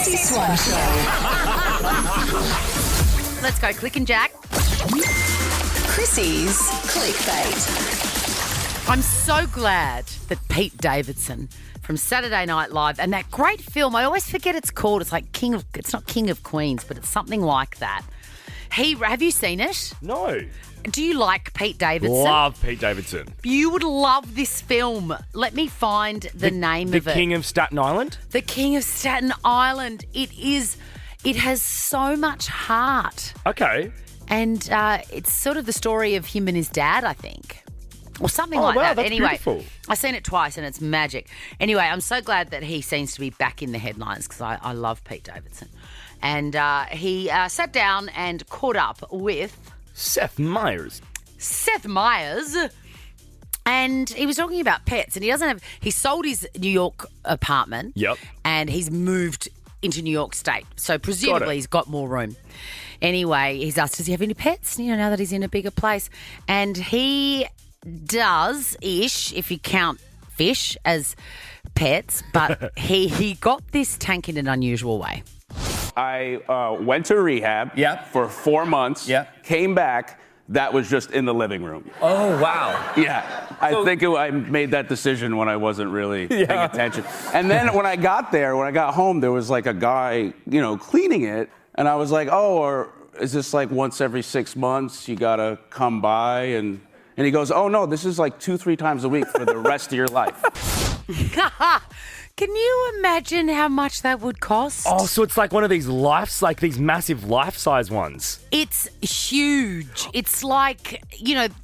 Chrissy Swan Show. Let's go, Click and Jack. Chrissy's Clickbait. I'm so glad that Pete Davidson from Saturday Night Live and that great film, I always forget it's called. It's like it's not King of Queens, but it's something like that. Have you seen it? No. Do you like Pete Davidson? Love Pete Davidson. You would love this film. Let me find the name of it. The King of Staten Island? The King of Staten Island. It has so much heart. Okay. And it's sort of the story of him and his dad, I think. Or something like wow, that. That's anyway, beautiful. I've seen it twice and it's magic. Anyway, I'm so glad that he seems to be back in the headlines because I love Pete Davidson. And he sat down and caught up with Seth Meyers. And he was talking about pets, and he sold his New York apartment. Yep. And he's moved into New York State. So presumably he's got more room. Anyway, he's asked, does he have any pets, now that he's in a bigger place? And he does-ish, if you count fish as pets, but he got this tank in an unusual way. I went to rehab for 4 months, came back. That was just in the living room. Oh, wow. Yeah. I made that decision when I wasn't really paying attention. And then when I got home, there was like a guy, cleaning it. And I was like, or is this like once every 6 months you got to come by? And he goes, oh, no, this is like 2-3 times a week for the rest of your life. Can you imagine how much that would cost? Oh, so it's like one of these these massive life-size ones. It's huge. It's like,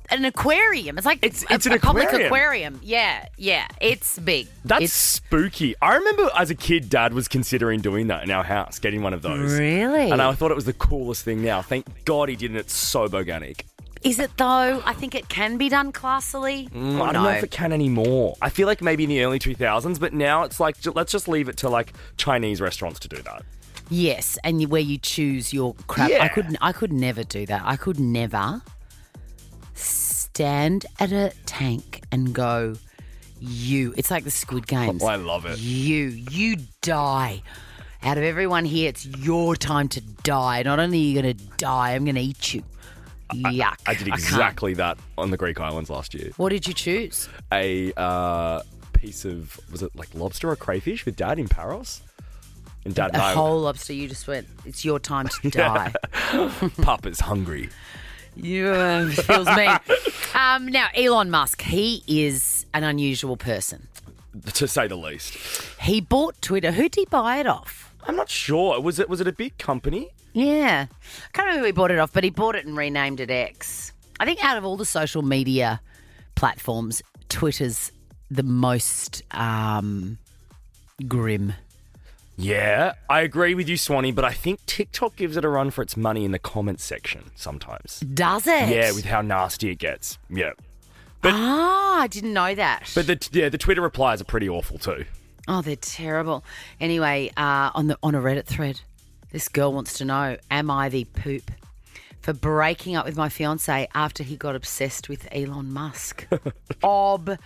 an aquarium. It's like it's a an public aquarium. aquarium. Yeah. It's big. That's spooky. I remember as a kid, Dad was considering doing that in our house, getting one of those. Really? And I thought it was the coolest thing now. Thank God he didn't. It's so Boganic. Is it though? I think it can be done classily. I don't know if it can anymore. I feel like maybe in the early 2000s, but now it's like, let's just leave it to like Chinese restaurants to do that. Yes, and where you choose your crab. Yeah. I could never do that. I could never stand at a tank and go, it's like the Squid Games. Oh, I love it. You die. Out of everyone here, it's your time to die. Not only are you going to die, I'm going to eat you. Yuck. I did exactly that on the Greek islands last year. What did you choose? A piece of, was it like lobster or crayfish with Dad in Paros? And Dad and I whole lobster, you just went, it's your time to die. Papa's hungry. Yeah, feels mean. Now, Elon Musk, he is an unusual person. To say the least. He bought Twitter. Who did he buy it off? I'm not sure. Was it a big company? Yeah. I can't remember who he bought it off, but he bought it and renamed it X. I think out of all the social media platforms, Twitter's the most grim. Yeah, I agree with you, Swanee, but I think TikTok gives it a run for its money in the comments section sometimes. Does it? Yeah, with how nasty it gets. Yeah. But, I didn't know that. But the Twitter replies are pretty awful too. Oh, they're terrible. Anyway, on a Reddit thread, this girl wants to know, am I the poop for breaking up with my fiancé after he got obsessed with Elon Musk? Obsessed.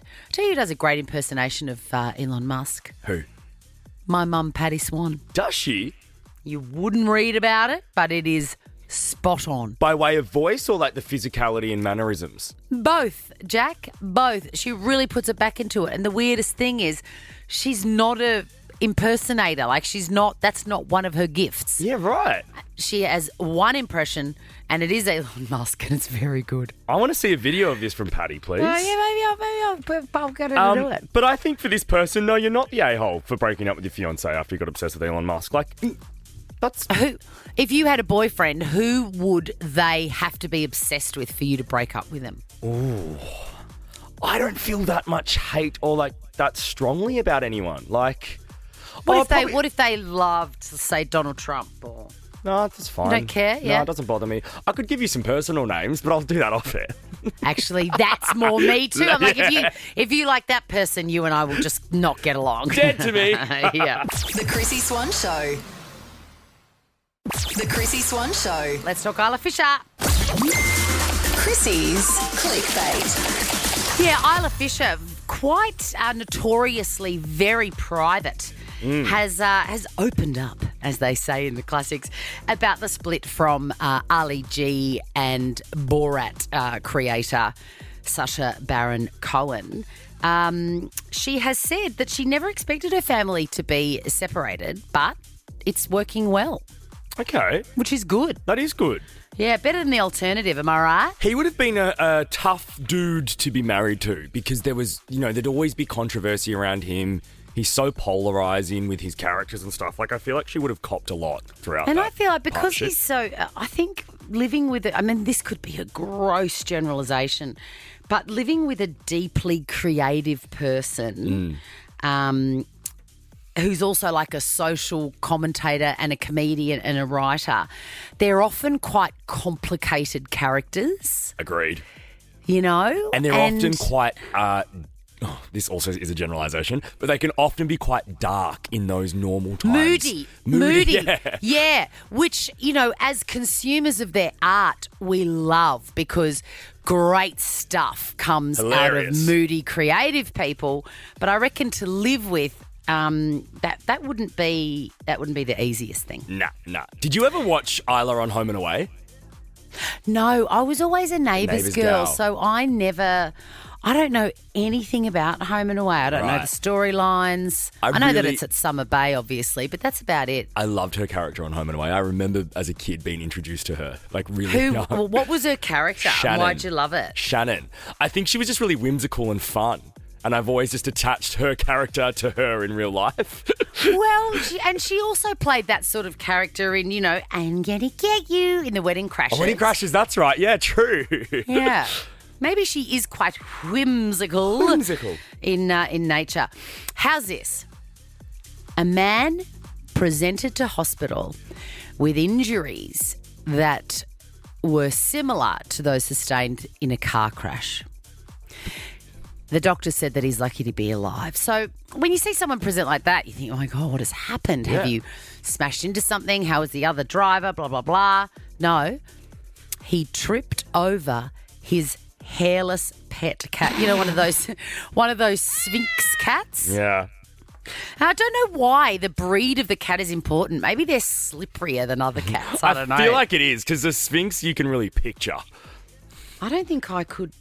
I tell you who does a great impersonation of Elon Musk. Who? My mum, Patty Swan. Does she? You wouldn't read about it, but it is spot on. By way of voice or like the physicality and mannerisms? Both, Jack, both. She really puts it back into it. And the weirdest thing is she's not a impersonator. Like that's not one of her gifts. Yeah, right. She has one impression and it is Elon Musk and it's very good. I want to see a video of this from Patty, please. Maybe I'll get her to do it. But I think for this person, no, you're not the a-hole for breaking up with your fiancé after you got obsessed with Elon Musk. Like, that's... If you had a boyfriend, who would they have to be obsessed with for you to break up with them? Ooh. I don't feel that much hate or like that strongly about anyone. Like... What if they loved, say, Donald Trump or... No, that's fine. You don't care? Yeah. No, it doesn't bother me. I could give you some personal names, but I'll do that off air. Actually, that's more me too. I'm like, if you like that person, you and I will just not get along. Dead to me. Yeah. The Chrissy Swan Show. The Chrissy Swan Show. Let's talk Isla Fisher. Chrissy's Clickbait. Yeah, Isla Fisher, quite notoriously very private, has opened up, as they say in the classics, about the split from Ali G and Borat creator Sacha Baron Cohen. She has said that she never expected her family to be separated, but it's working well. Okay. Which is good. That is good. Yeah, better than the alternative, am I right? He would have been a tough dude to be married to because there was, there'd always be controversy around him. He's so polarising with his characters and stuff. Like, I feel like she would have copped a lot throughout And that I feel like because partnership. he's so, I think living with, this could be a gross generalisation, but living with a deeply creative person who's also like a social commentator and a comedian and a writer, they're often quite complicated characters. Agreed. And they're often quite... this also is a generalisation, but they can often be quite dark in those normal times. Moody. Yeah. Yeah. Which, as consumers of their art, we love because great stuff comes out of moody, creative people. But I reckon to live with that wouldn't be the easiest thing. Nah. Did you ever watch Isla on Home and Away? No, I was always a neighbour's girl, gal. so I don't know anything about Home and Away. I don't know the storylines. I know that it's at Summer Bay, obviously, but that's about it. I loved her character on Home and Away. I remember as a kid being introduced to her, like really young. Well, what was her character? Shannon. Why'd you love it? Shannon. I think she was just really whimsical and fun. And I've always just attached her character to her in real life. Well, she also played that sort of character in, I'm gonna get you in the Wedding Crashers. Wedding Crashers, that's right. Yeah, true. Yeah. Maybe she is quite whimsical. In nature. How's this? A man presented to hospital with injuries that were similar to those sustained in a car crash. The doctor said that he's lucky to be alive. So when you see someone present like that, you think, oh my God, what has happened? Yeah. Have you smashed into something? How was the other driver? Blah, blah, blah. No. He tripped over his hairless pet cat. One of those Sphinx cats. Yeah. I don't know why the breed of the cat is important. Maybe they're slipperier than other cats. I don't know. I feel like it is because the Sphinx you can really picture. I don't think I could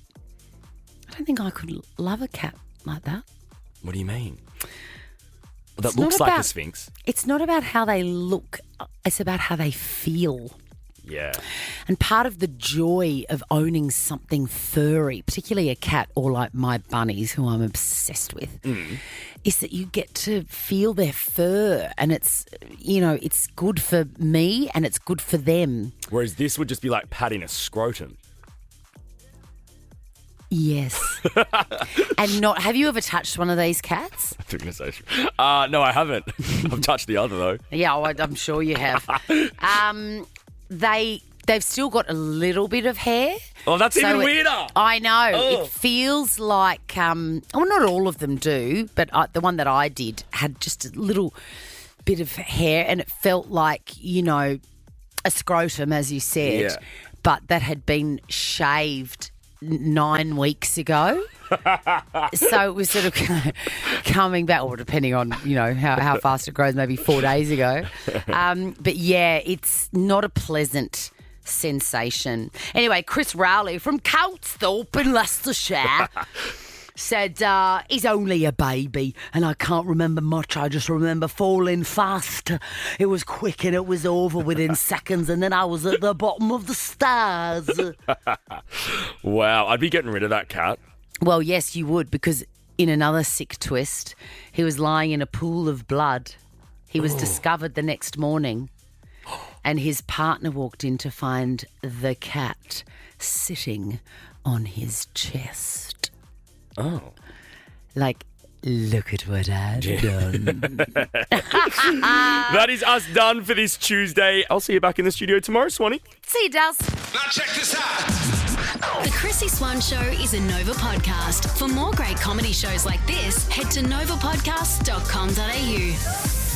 love a cat like that. What do you mean? That looks like a Sphinx. It's not about how they look. It's about how they feel. Yeah. And part of the joy of owning something furry, particularly a cat or like my bunnies, who I'm obsessed with, is that you get to feel their fur and it's good for me and it's good for them. Whereas this would just be like patting a scrotum. Yes. And have you ever touched one of these cats? I think so. No, I haven't. I've touched the other though. Yeah, I'm sure you have. They've still got a little bit of hair. Oh, that's even weirder. I know. Oh. It feels like, not all of them do, but the one that I did had just a little bit of hair and it felt like, a scrotum, as you said, but that had been shaved 9 weeks ago. So it was sort of coming back, or depending on, how fast it grows, maybe 4 days ago. But yeah, it's not a pleasant sensation. Anyway, Chris Rowley from Coulsthorpe in Leicestershire said he's only a baby and I can't remember much. I just remember falling fast. It was quick and it was over within seconds and then I was at the bottom of the stairs. Wow, I'd be getting rid of that cat. Well, yes, you would, because in another sick twist, he was lying in a pool of blood. He was discovered the next morning and his partner walked in to find the cat sitting on his chest. Oh. Like, look at what I've done. That is us done for this Tuesday. I'll see you back in the studio tomorrow, Swanee. See you, Daz. Now check this out. The Chrissy Swan Show is a Nova podcast. For more great comedy shows like this, head to novapodcast.com.au.